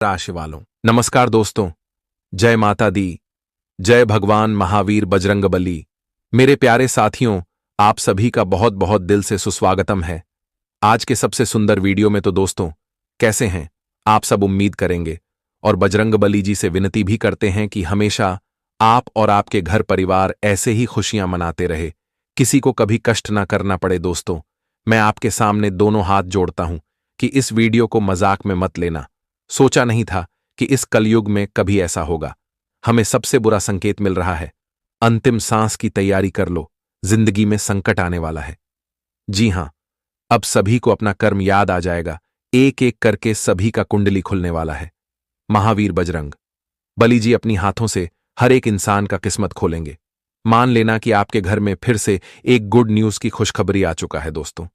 राशि वालों, नमस्कार दोस्तों। जय माता दी। जय भगवान महावीर बजरंगबली। मेरे प्यारे साथियों, आप सभी का बहुत बहुत दिल से सुस्वागतम है आज के सबसे सुंदर वीडियो में। तो दोस्तों, कैसे हैं आप सब? उम्मीद करेंगे और बजरंगबली जी से विनती भी करते हैं कि हमेशा आप और आपके घर परिवार ऐसे ही खुशियां मनाते रहे, किसी को कभी कष्ट ना करना पड़े। दोस्तों, मैं आपके सामने दोनों हाथ जोड़ता हूं कि इस वीडियो को मजाक में मत लेना। सोचा नहीं था कि इस कलयुग में कभी ऐसा होगा। हमें सबसे बुरा संकेत मिल रहा है। अंतिम सांस की तैयारी कर लो, जिंदगी में संकट आने वाला है। जी हां, अब सभी को अपना कर्म याद आ जाएगा। एक एक करके सभी का कुंडली खुलने वाला है। महावीर बजरंग बली जी अपनी हाथों से हर एक इंसान का किस्मत खोलेंगे। मान लेना कि आपके घर में फिर से एक गुड न्यूज की खुशखबरी आ चुका है। दोस्तों,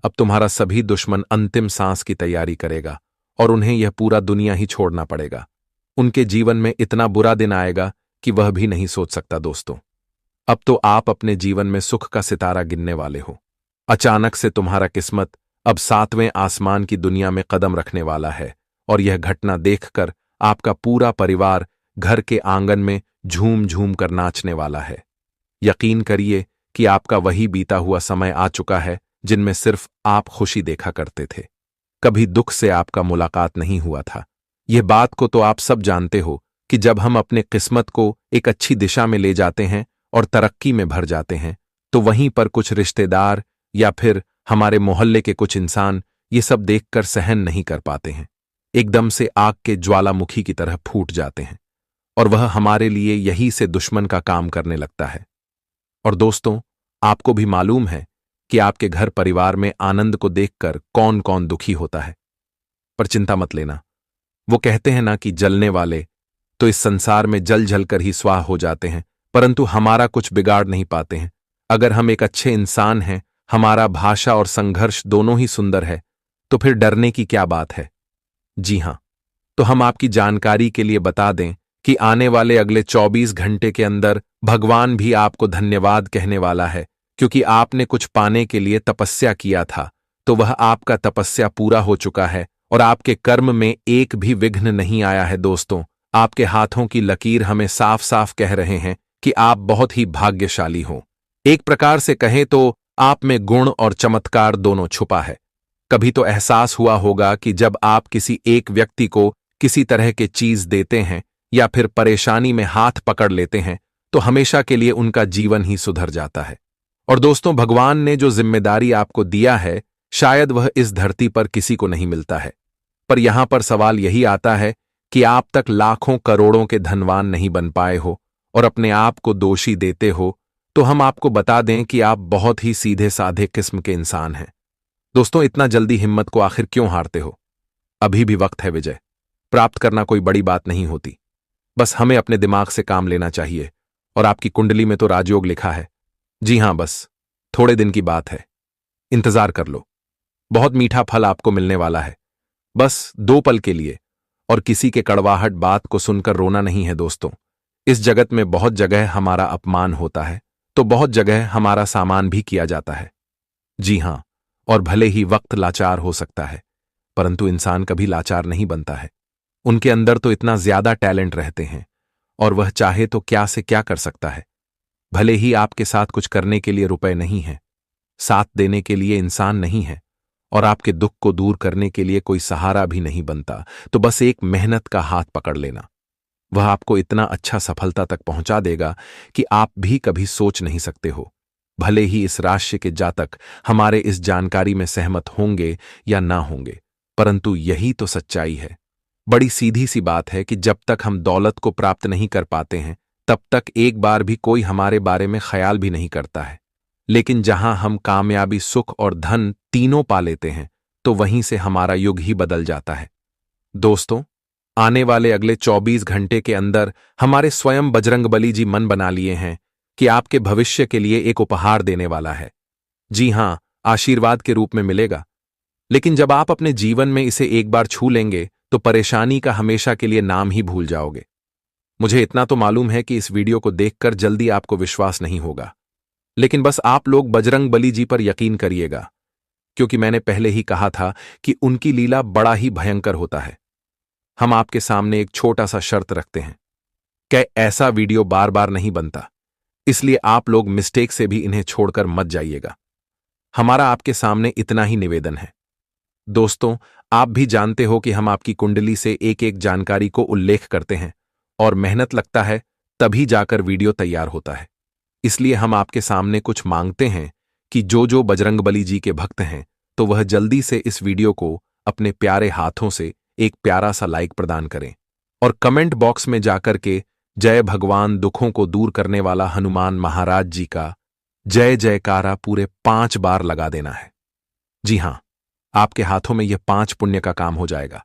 अब तुम्हारा सभी दुश्मन अंतिम सांस की तैयारी करेगा और उन्हें यह पूरा दुनिया ही छोड़ना पड़ेगा। उनके जीवन में इतना बुरा दिन आएगा कि वह भी नहीं सोच सकता। दोस्तों, अब तो आप अपने जीवन में सुख का सितारा गिनने वाले हो। अचानक से तुम्हारा किस्मत अब 7वें आसमान की दुनिया में कदम रखने वाला है और यह घटना देखकर आपका पूरा परिवार घर के आंगन में झूम झूम कर नाचने वाला है। यकीन करिए कि आपका वही बीता हुआ समय आ चुका है जिनमें सिर्फ आप खुशी देखा करते थे। कभी दुख से आपका मुलाकात नहीं हुआ था। यह बात को तो आप सब जानते हो कि जब हम अपने किस्मत को एक अच्छी दिशा में ले जाते हैं और तरक्की में भर जाते हैं, तो वहीं पर कुछ रिश्तेदार या फिर हमारे मोहल्ले के कुछ इंसान ये सब देखकर सहन नहीं कर पाते हैं। एकदम से आग के ज्वालामुखी की तरह फूट जाते हैं और वह हमारे लिए यही से दुश्मन का काम करने लगता है। और दोस्तों, आपको भी मालूम है कि आपके घर परिवार में आनंद को देखकर कौन कौन दुखी होता है। पर चिंता मत लेना। वो कहते हैं ना कि जलने वाले तो इस संसार में जल जल कर ही स्वाह हो जाते हैं, परंतु हमारा कुछ बिगाड़ नहीं पाते हैं। अगर हम एक अच्छे इंसान हैं, हमारा भाषा और संघर्ष दोनों ही सुंदर है, तो फिर डरने की क्या बात है। जी हां, तो हम आपकी जानकारी के लिए बता दें कि आने वाले अगले 24 घंटे के अंदर भगवान भी आपको धन्यवाद कहने वाला है, क्योंकि आपने कुछ पाने के लिए तपस्या किया था, तो वह आपका तपस्या पूरा हो चुका है और आपके कर्म में एक भी विघ्न नहीं आया है। दोस्तों, आपके हाथों की लकीर हमें साफ साफ कह रहे हैं कि आप बहुत ही भाग्यशाली हो। एक प्रकार से कहें तो आप में गुण और चमत्कार दोनों छुपा है। कभी तो एहसास हुआ होगा कि जब आप किसी एक व्यक्ति को किसी तरह के चीज देते हैं या फिर परेशानी में हाथ पकड़ लेते हैं, तो हमेशा के लिए उनका जीवन ही सुधर जाता है। और दोस्तों, भगवान ने जो जिम्मेदारी आपको दिया है, शायद वह इस धरती पर किसी को नहीं मिलता है। पर यहां पर सवाल यही आता है कि आप तक लाखों करोड़ों के धनवान नहीं बन पाए हो और अपने आप को दोषी देते हो, तो हम आपको बता दें कि आप बहुत ही सीधे साधे किस्म के इंसान हैं। दोस्तों, इतना जल्दी हिम्मत को आखिर क्यों हारते हो? अभी भी वक्त है। विजय प्राप्त करना कोई बड़ी बात नहीं होती। बस हमें अपने दिमाग से काम लेना चाहिए। और आपकी कुंडली में तो राजयोग लिखा है। जी हां, बस थोड़े दिन की बात है, इंतजार कर लो। बहुत मीठा फल आपको मिलने वाला है, बस 2 पल के लिए। और किसी के कड़वाहट बात को सुनकर रोना नहीं है। दोस्तों, इस जगत में बहुत जगह हमारा अपमान होता है, तो बहुत जगह हमारा सामान भी किया जाता है। जी हां, और भले ही वक्त लाचार हो सकता है, परंतु इंसान कभी लाचार नहीं बनता है। उनके अंदर तो इतना ज्यादा टैलेंट रहते हैं और वह चाहे तो क्या से क्या कर सकता है। भले ही आपके साथ कुछ करने के लिए रुपए नहीं है, साथ देने के लिए इंसान नहीं है और आपके दुख को दूर करने के लिए कोई सहारा भी नहीं बनता, तो बस एक मेहनत का हाथ पकड़ लेना। वह आपको इतना अच्छा सफलता तक पहुंचा देगा कि आप भी कभी सोच नहीं सकते हो। भले ही इस राशि के जातक हमारे इस जानकारी में सहमत होंगे या ना होंगे, परंतु यही तो सच्चाई है। बड़ी सीधी सी बात है कि जब तक हम दौलत को प्राप्त नहीं कर पाते हैं, तब तक एक बार भी कोई हमारे बारे में ख्याल भी नहीं करता है। लेकिन जहां हम कामयाबी, सुख और धन तीनों पा लेते हैं, तो वहीं से हमारा युग ही बदल जाता है। दोस्तों, आने वाले अगले 24 घंटे के अंदर हमारे स्वयं बजरंगबली जी मन बना लिए हैं कि आपके भविष्य के लिए एक उपहार देने वाला है। जी हां, आशीर्वाद के रूप में मिलेगा। लेकिन जब आप अपने जीवन में इसे एक बार छू लेंगे, तो परेशानी का हमेशा के लिए नाम ही भूल जाओगे। मुझे इतना तो मालूम है कि इस वीडियो को देखकर जल्दी आपको विश्वास नहीं होगा, लेकिन बस आप लोग बजरंगबली जी पर यकीन करिएगा, क्योंकि मैंने पहले ही कहा था कि उनकी लीला बड़ा ही भयंकर होता है। हम आपके सामने एक छोटा सा शर्त रखते हैं कि ऐसा वीडियो बार बार नहीं बनता, इसलिए आप लोग मिस्टेक से भी इन्हें छोड़कर मत जाइएगा। हमारा आपके सामने इतना ही निवेदन है। दोस्तों, आप भी जानते हो कि हम आपकी कुंडली से एक एक जानकारी को उल्लेख करते हैं और मेहनत लगता है, तभी जाकर वीडियो तैयार होता है। इसलिए हम आपके सामने कुछ मांगते हैं कि जो बजरंगबली जी के भक्त हैं, तो वह जल्दी से इस वीडियो को अपने प्यारे हाथों से एक प्यारा सा लाइक प्रदान करें और कमेंट बॉक्स में जाकर के जय भगवान दुखों को दूर करने वाला हनुमान महाराज जी का जय जयकारा पूरे 5 बार लगा देना है। जी हां, आपके हाथों में यह 5 पुण्य का काम हो जाएगा।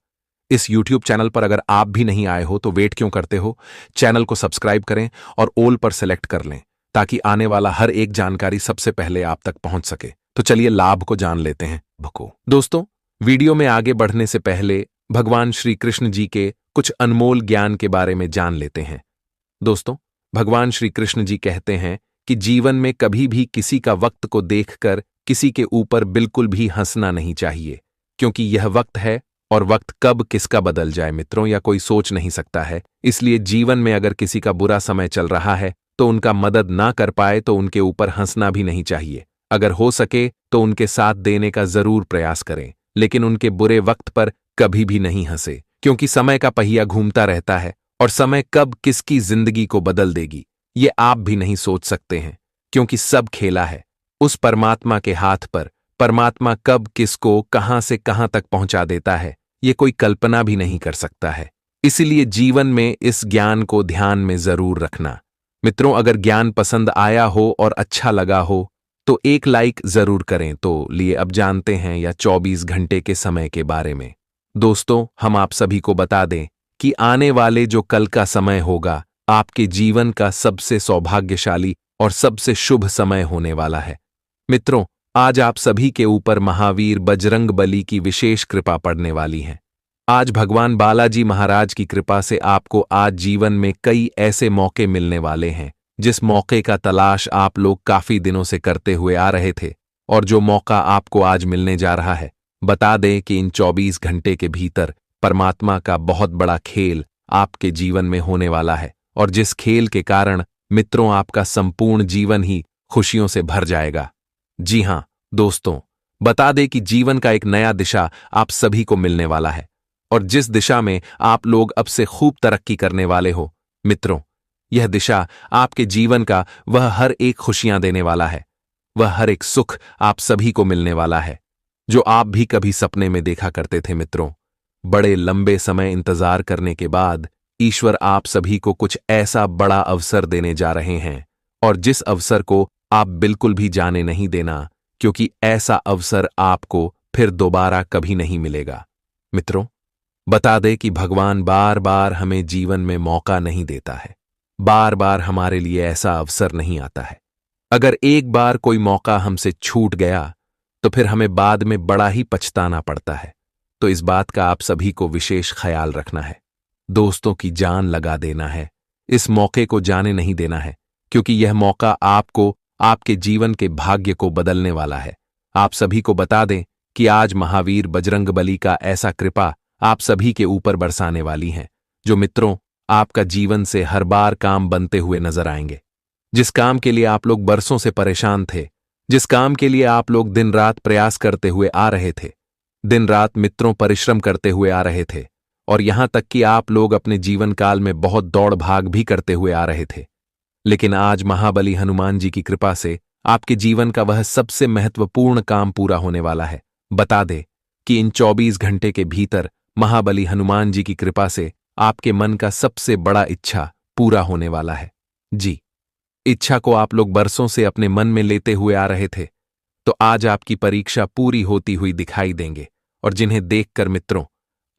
इस YouTube चैनल पर अगर आप भी नहीं आए हो तो वेट क्यों करते हो? चैनल को सब्सक्राइब करें और ऑल पर सेलेक्ट कर लें ताकि आने वाला हर एक जानकारी सबसे पहले आप तक पहुंच सके। तो चलिए लाभ को जान लेते हैं। दोस्तों, वीडियो में आगे बढ़ने से पहले भगवान श्री कृष्ण जी के कुछ अनमोल ज्ञान के बारे में जान लेते हैं। दोस्तों, भगवान श्री कृष्ण जी कहते हैं कि जीवन में कभी भी किसी का वक्त को देखकर किसी के ऊपर बिल्कुल भी हंसना नहीं चाहिए, क्योंकि यह वक्त है और वक्त कब किसका बदल जाए मित्रों, या कोई सोच नहीं सकता है। इसलिए जीवन में अगर किसी का बुरा समय चल रहा है तो उनका मदद ना कर पाए तो उनके ऊपर हंसना भी नहीं चाहिए। अगर हो सके तो उनके साथ देने का जरूर प्रयास करें, लेकिन उनके बुरे वक्त पर कभी भी नहीं हंसे, क्योंकि समय का पहिया घूमता रहता है और समय कब किसकी जिंदगी को बदल देगी ये आप भी नहीं सोच सकते हैं, क्योंकि सब खेला है उस परमात्मा के हाथ पर। परमात्मा कब किसको कहां से कहां तक पहुंचा देता है ये कोई कल्पना भी नहीं कर सकता है। इसीलिए जीवन में इस ज्ञान को ध्यान में जरूर रखना। मित्रों, अगर ज्ञान पसंद आया हो और अच्छा लगा हो तो एक लाइक जरूर करें। तो लिए अब जानते हैं या 24 घंटे के समय के बारे में। दोस्तों, हम आप सभी को बता दें कि आने वाले जो कल का समय होगा आपके जीवन का सबसे सौभाग्यशाली और सबसे शुभ समय होने वाला है। मित्रों, आज आप सभी के ऊपर महावीर बजरंगबली की विशेष कृपा पड़ने वाली है। आज भगवान बालाजी महाराज की कृपा से आपको आज जीवन में कई ऐसे मौके मिलने वाले हैं जिस मौके का तलाश आप लोग काफी दिनों से करते हुए आ रहे थे, और जो मौका आपको आज मिलने जा रहा है। बता दें कि इन 24 घंटे के भीतर परमात्मा का बहुत बड़ा खेल आपके जीवन में होने वाला है, और जिस खेल के कारण मित्रों आपका संपूर्ण जीवन ही खुशियों से भर जाएगा। जी हां दोस्तों, बता दें कि जीवन का एक नया दिशा आप सभी को मिलने वाला है, और जिस दिशा में आप लोग अब से खूब तरक्की करने वाले हो मित्रों, यह दिशा आपके जीवन का वह हर एक खुशियां देने वाला है। वह हर एक सुख आप सभी को मिलने वाला है जो आप भी कभी सपने में देखा करते थे। मित्रों, बड़े लंबे समय इंतजार करने के बाद ईश्वर आप सभी को कुछ ऐसा बड़ा अवसर देने जा रहे हैं, और जिस अवसर को आप बिल्कुल भी जाने नहीं देना, क्योंकि ऐसा अवसर आपको फिर दोबारा कभी नहीं मिलेगा। मित्रों, बता दे कि भगवान बार बार हमें जीवन में मौका नहीं देता है, बार बार हमारे लिए ऐसा अवसर नहीं आता है। अगर एक बार कोई मौका हमसे छूट गया तो फिर हमें बाद में बड़ा ही पछताना पड़ता है। तो इस बात का आप सभी को विशेष ख्याल रखना है। दोस्तों की जान लगा देना है, इस मौके को जाने नहीं देना है, क्योंकि यह मौका आपको आपके जीवन के भाग्य को बदलने वाला है। आप सभी को बता दें कि आज महावीर बजरंगबली का ऐसा कृपा आप सभी के ऊपर बरसाने वाली है, जो मित्रों आपका जीवन से हर बार काम बनते हुए नजर आएंगे। जिस काम के लिए आप लोग बरसों से परेशान थे, जिस काम के लिए आप लोग दिन रात प्रयास करते हुए आ रहे थे, दिन रात मित्रों परिश्रम करते हुए आ रहे थे, और यहां तक कि आप लोग अपने जीवन काल में बहुत दौड़ भाग भी करते हुए आ रहे थे, लेकिन आज महाबली हनुमान जी की कृपा से आपके जीवन का वह सबसे महत्वपूर्ण काम पूरा होने वाला है। बता दे कि इन 24 घंटे के भीतर महाबली हनुमान जी की कृपा से आपके मन का सबसे बड़ा इच्छा पूरा होने वाला है। जी, इच्छा को आप लोग बरसों से अपने मन में लेते हुए आ रहे थे, तो आज आपकी परीक्षा पूरी होती हुई दिखाई देंगे, और जिन्हें देखकर मित्रों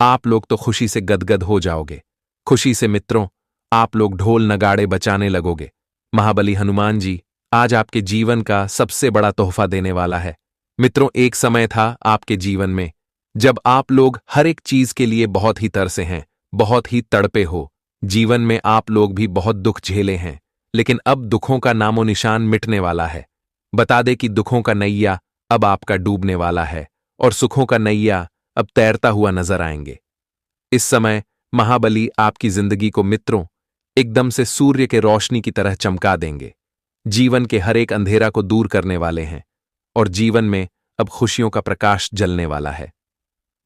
आप लोग तो खुशी से गदगद हो जाओगे। खुशी से मित्रों आप लोग ढोल नगाड़े बजाने लगोगे। महाबली हनुमान जी आज आपके जीवन का सबसे बड़ा तोहफा देने वाला है। मित्रों, एक समय था आपके जीवन में जब आप लोग हर एक चीज के लिए बहुत ही तरसे हैं, बहुत ही तड़पे हो। जीवन में आप लोग भी बहुत दुख झेले हैं, लेकिन अब दुखों का नामो निशान मिटने वाला है। बता दे कि दुखों का नैया अब आपका डूबने वाला है, और सुखों का नैया अब तैरता हुआ नजर आएंगे। इस समय महाबली आपकी जिंदगी को मित्रों एकदम से सूर्य के रोशनी की तरह चमका देंगे। जीवन के हर एक अंधेरा को दूर करने वाले हैं और जीवन में अब खुशियों का प्रकाश जलने वाला है।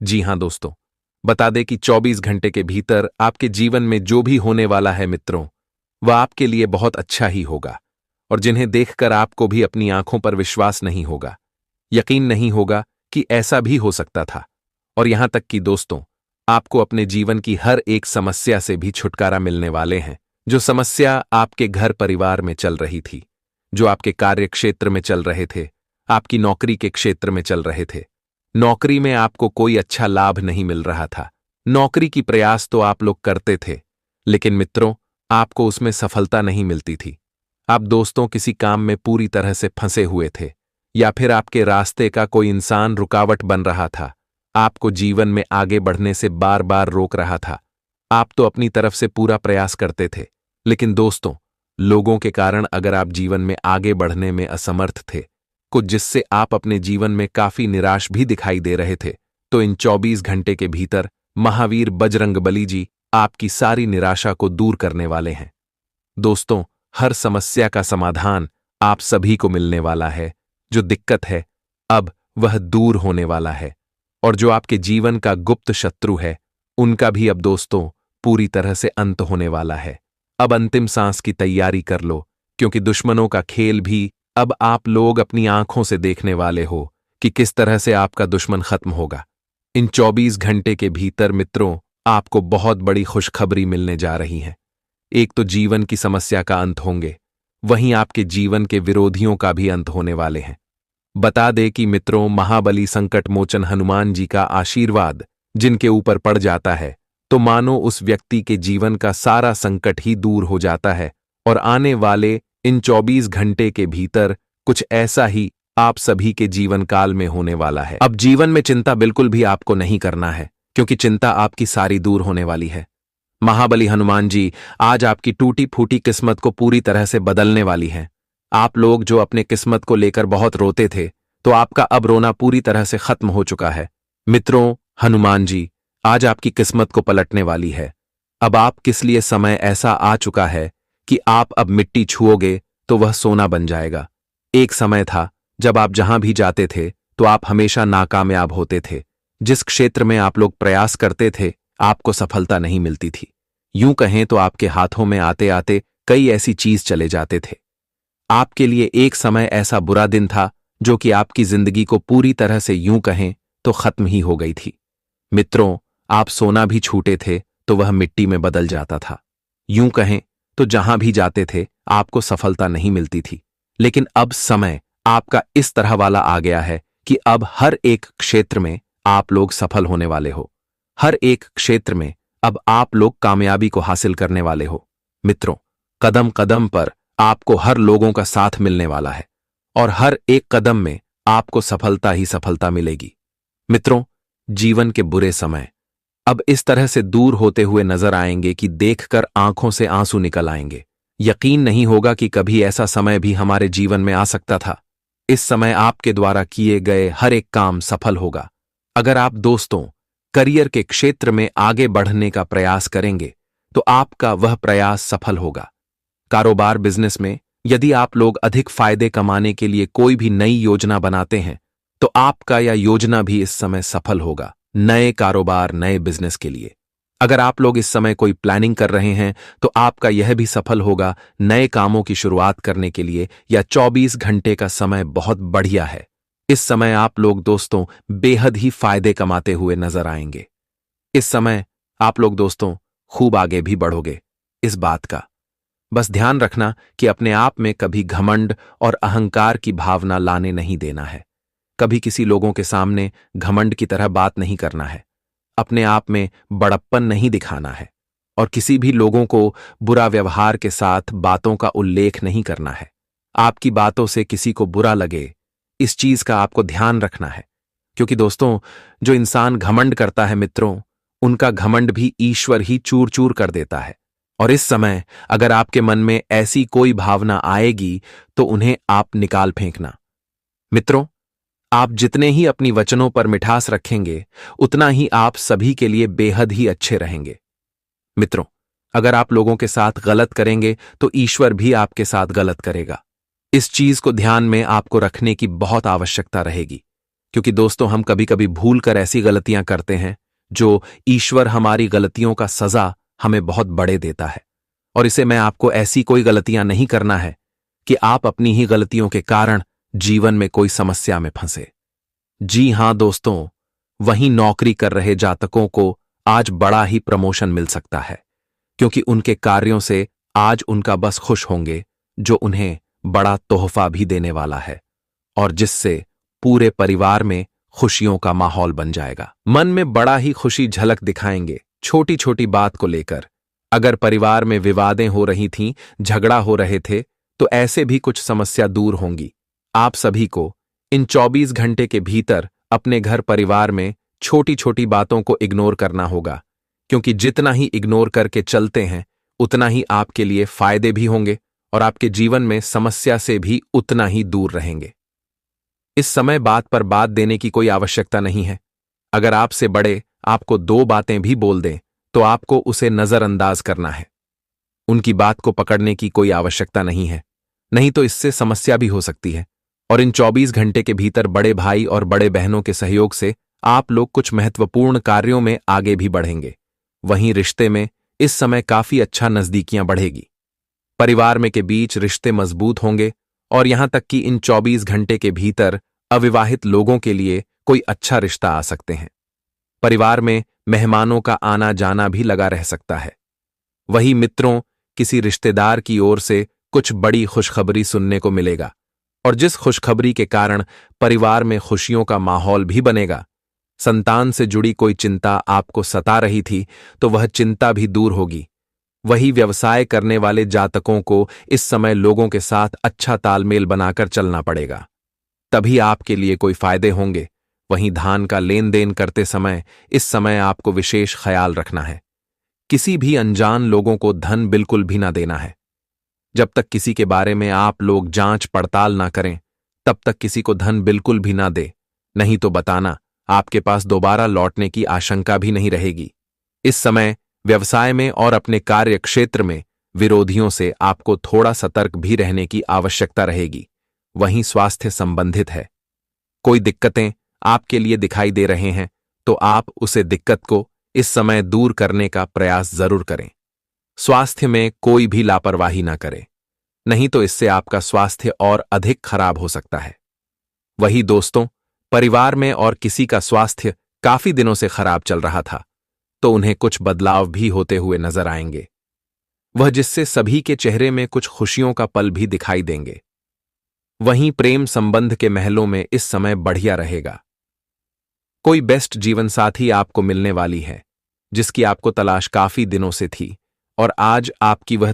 जी हां दोस्तों, बता दें कि 24 घंटे के भीतर आपके जीवन में जो भी होने वाला है मित्रों, वह आपके लिए बहुत अच्छा ही होगा और जिन्हें देखकर आपको भी अपनी आंखों पर विश्वास नहीं होगा, यकीन नहीं होगा कि ऐसा भी हो सकता था। और यहां तक कि दोस्तों, आपको अपने जीवन की हर एक समस्या से भी छुटकारा मिलने वाले हैं। जो समस्या आपके घर परिवार में चल रही थी, जो आपके कार्य क्षेत्र में चल रहे थे, आपकी नौकरी के क्षेत्र में चल रहे थे। नौकरी में आपको कोई अच्छा लाभ नहीं मिल रहा था। नौकरी की प्रयास तो आप लोग करते थे, लेकिन मित्रों आपको उसमें सफलता नहीं मिलती थी। आप दोस्तों किसी काम में पूरी तरह से फंसे हुए थे, या फिर आपके रास्ते का कोई इंसान रुकावट बन रहा था, आपको जीवन में आगे बढ़ने से बार बार रोक रहा था। आप तो अपनी तरफ से पूरा प्रयास करते थे, लेकिन दोस्तों लोगों के कारण अगर आप जीवन में आगे बढ़ने में असमर्थ थे, कुछ जिससे आप अपने जीवन में काफी निराश भी दिखाई दे रहे थे, तो इन 24 घंटे के भीतर महावीर बजरंगबली जी आपकी सारी निराशा को दूर करने वाले हैं। दोस्तों, हर समस्या का समाधान आप सभी को मिलने वाला है। जो दिक्कत है अब वह दूर होने वाला है, और जो आपके जीवन का गुप्त शत्रु है उनका भी अब दोस्तों पूरी तरह से अंत होने वाला है। अब अंतिम सांस की तैयारी कर लो, क्योंकि दुश्मनों का खेल भी अब आप लोग अपनी आंखों से देखने वाले हो कि किस तरह से आपका दुश्मन खत्म होगा। इन 24 घंटे के भीतर मित्रों आपको बहुत बड़ी खुशखबरी मिलने जा रही है। एक तो जीवन की समस्या का अंत होंगे, वहीं आपके जीवन के विरोधियों का भी अंत होने वाले हैं। बता दे कि मित्रों महाबली संकट मोचन हनुमान जी का आशीर्वाद जिनके ऊपर पड़ जाता है, तो मानो उस व्यक्ति के जीवन का सारा संकट ही दूर हो जाता है। और आने वाले इन 24 घंटे के भीतर कुछ ऐसा ही आप सभी के जीवन काल में होने वाला है। अब जीवन में चिंता बिल्कुल भी आपको नहीं करना है, क्योंकि चिंता आपकी सारी दूर होने वाली है। महाबली हनुमान जी आज आपकी टूटी फूटी किस्मत को पूरी तरह से बदलने वाली हैं। आप लोग जो अपने किस्मत को लेकर बहुत रोते थे, तो आपका अब रोना पूरी तरह से खत्म हो चुका है। मित्रों, हनुमान जी आज आपकी किस्मत को पलटने वाली है। अब आप किस लिए समय ऐसा आ चुका है कि आप अब मिट्टी छुओगे तो वह सोना बन जाएगा। एक समय था जब आप जहां भी जाते थे तो आप हमेशा नाकामयाब होते थे। जिस क्षेत्र में आप लोग प्रयास करते थे आपको सफलता नहीं मिलती थी। यूं कहें तो आपके हाथों में आते आते कई ऐसी चीज चले जाते थे। आपके लिए एक समय ऐसा बुरा दिन था जो कि आपकी जिंदगी को पूरी तरह से यूं कहें तो खत्म ही हो गई थी। मित्रों, आप सोना भी छूटे थे तो वह मिट्टी में बदल जाता था। यूं कहें तो जहां भी जाते थे आपको सफलता नहीं मिलती थी। लेकिन अब समय आपका इस तरह वाला आ गया है कि अब हर एक क्षेत्र में आप लोग सफल होने वाले हो। हर एक क्षेत्र में अब आप लोग कामयाबी को हासिल करने वाले हो। मित्रों, कदम कदम पर आपको हर लोगों का साथ मिलने वाला है और हर एक कदम में आपको सफलता ही सफलता मिलेगी। मित्रों, जीवन के बुरे समय अब इस तरह से दूर होते हुए नजर आएंगे कि देखकर आंखों से आंसू निकल आएंगे। यकीन नहीं होगा कि कभी ऐसा समय भी हमारे जीवन में आ सकता था। इस समय आपके द्वारा किए गए हर एक काम सफल होगा। अगर आप दोस्तों करियर के क्षेत्र में आगे बढ़ने का प्रयास करेंगे तो आपका वह प्रयास सफल होगा। कारोबार बिजनेस में यदि आप लोग अधिक फायदे कमाने के लिए कोई भी नई योजना बनाते हैं तो आपका यह योजना भी इस समय सफल होगा। नए कारोबार, नए बिजनेस के लिए अगर आप लोग इस समय कोई प्लानिंग कर रहे हैं तो आपका यह भी सफल होगा। नए कामों की शुरुआत करने के लिए यह 24 घंटे का समय बहुत बढ़िया है। इस समय आप लोग दोस्तों बेहद ही फायदे कमाते हुए नजर आएंगे। इस समय आप लोग दोस्तों खूब आगे भी बढ़ोगे। इस बात का बस ध्यान रखना कि अपने आप में कभी घमंड और अहंकार की भावना लाने नहीं देना है। कभी किसी लोगों के सामने घमंड की तरह बात नहीं करना है। अपने आप में बड़प्पन नहीं दिखाना है और किसी भी लोगों को बुरा व्यवहार के साथ बातों का उल्लेख नहीं करना है। आपकी बातों से किसी को बुरा लगे, इस चीज का आपको ध्यान रखना है, क्योंकि दोस्तों जो इंसान घमंड करता है मित्रों, उनका घमंड भी ईश्वर ही चूर चूर कर देता है। और इस समय अगर आपके मन में ऐसी कोई भावना आएगी तो उन्हें आप निकाल फेंकना। मित्रों, आप जितने ही अपनी वचनों पर मिठास रखेंगे उतना ही आप सभी के लिए बेहद ही अच्छे रहेंगे। मित्रों, अगर आप लोगों के साथ गलत करेंगे तो ईश्वर भी आपके साथ गलत करेगा। इस चीज को ध्यान में आपको रखने की बहुत आवश्यकता रहेगी, क्योंकि दोस्तों हम कभी कभी भूल कर ऐसी गलतियां करते हैं जो ईश्वर हमारी गलतियों का सजा हमें बहुत बड़े देता है। और इसे मैं आपको ऐसी कोई गलतियां नहीं करना है कि आप अपनी ही गलतियों के कारण जीवन में कोई समस्या में फंसे। जी हां दोस्तों, वहीं नौकरी कर रहे जातकों को आज बड़ा ही प्रमोशन मिल सकता है, क्योंकि उनके कार्यों से आज उनका बस खुश होंगे, जो उन्हें बड़ा तोहफा भी देने वाला है और जिससे पूरे परिवार में खुशियों का माहौल बन जाएगा। मन में बड़ा ही खुशी झलक दिखाएंगे छोटी छोटी बात को लेकर। अगर परिवार में विवादें हो रही थीं, झगड़ा हो रहे थे, तो ऐसे भी कुछ समस्या दूर होंगी। आप सभी को इन 24 घंटे के भीतर अपने घर परिवार में छोटी छोटी बातों को इग्नोर करना होगा, क्योंकि जितना ही इग्नोर करके चलते हैं उतना ही आपके लिए फायदे भी होंगे और आपके जीवन में समस्या से भी उतना ही दूर रहेंगे। इस समय बात पर बात देने की कोई आवश्यकता नहीं है। अगर आपसे बड़े आपको 2 बातें भी बोल दें तो आपको उसे नजरअंदाज करना है। उनकी बात को पकड़ने की कोई आवश्यकता नहीं है, नहीं तो इससे समस्या भी हो सकती है। और इन 24 घंटे के भीतर बड़े भाई और बड़े बहनों के सहयोग से आप लोग कुछ महत्वपूर्ण कार्यों में आगे भी बढ़ेंगे। वहीं रिश्ते में इस समय काफी अच्छा नजदीकियां बढ़ेगी। परिवार में के बीच रिश्ते मजबूत होंगे और यहां तक कि इन 24 घंटे के भीतर अविवाहित लोगों के लिए कोई अच्छा रिश्ता आ सकते हैं। परिवार में मेहमानों का आना जाना भी लगा रह सकता है। वही मित्रों, किसी रिश्तेदार की ओर से कुछ बड़ी खुशखबरी सुनने को मिलेगा और जिस खुशखबरी के कारण परिवार में खुशियों का माहौल भी बनेगा। संतान से जुड़ी कोई चिंता आपको सता रही थी तो वह चिंता भी दूर होगी। वही व्यवसाय करने वाले जातकों को इस समय लोगों के साथ अच्छा तालमेल बनाकर चलना पड़ेगा, तभी आपके लिए कोई फायदे होंगे। वहीं धान का लेन देन करते समय इस समय आपको विशेष ख्याल रखना है। किसी भी अनजान लोगों को धन बिल्कुल भी ना देना है। जब तक किसी के बारे में आप लोग जांच पड़ताल ना करें तब तक किसी को धन बिल्कुल भी ना दे, नहीं तो बताना आपके पास दोबारा लौटने की आशंका भी नहीं रहेगी। इस समय व्यवसाय में और अपने कार्य क्षेत्र में विरोधियों से आपको थोड़ा सतर्क भी रहने की आवश्यकता रहेगी। वहीं स्वास्थ्य संबंधित है, कोई दिक्कतें आपके लिए दिखाई दे रहे हैं तो आप उसे दिक्कत को इस समय दूर करने का प्रयास जरूर करें। स्वास्थ्य में कोई भी लापरवाही ना करें, नहीं तो इससे आपका स्वास्थ्य और अधिक खराब हो सकता है। वही दोस्तों, परिवार में और किसी का स्वास्थ्य काफी दिनों से खराब चल रहा था तो उन्हें कुछ बदलाव भी होते हुए नजर आएंगे, वह जिससे सभी के चेहरे में कुछ खुशियों का पल भी दिखाई देंगे। वहीं प्रेम संबंध के महलों में इस समय बढ़िया रहेगा। कोई बेस्ट जीवन साथी आपको मिलने वाली है जिसकी आपको तलाश काफी दिनों से थी और आज आपकी वह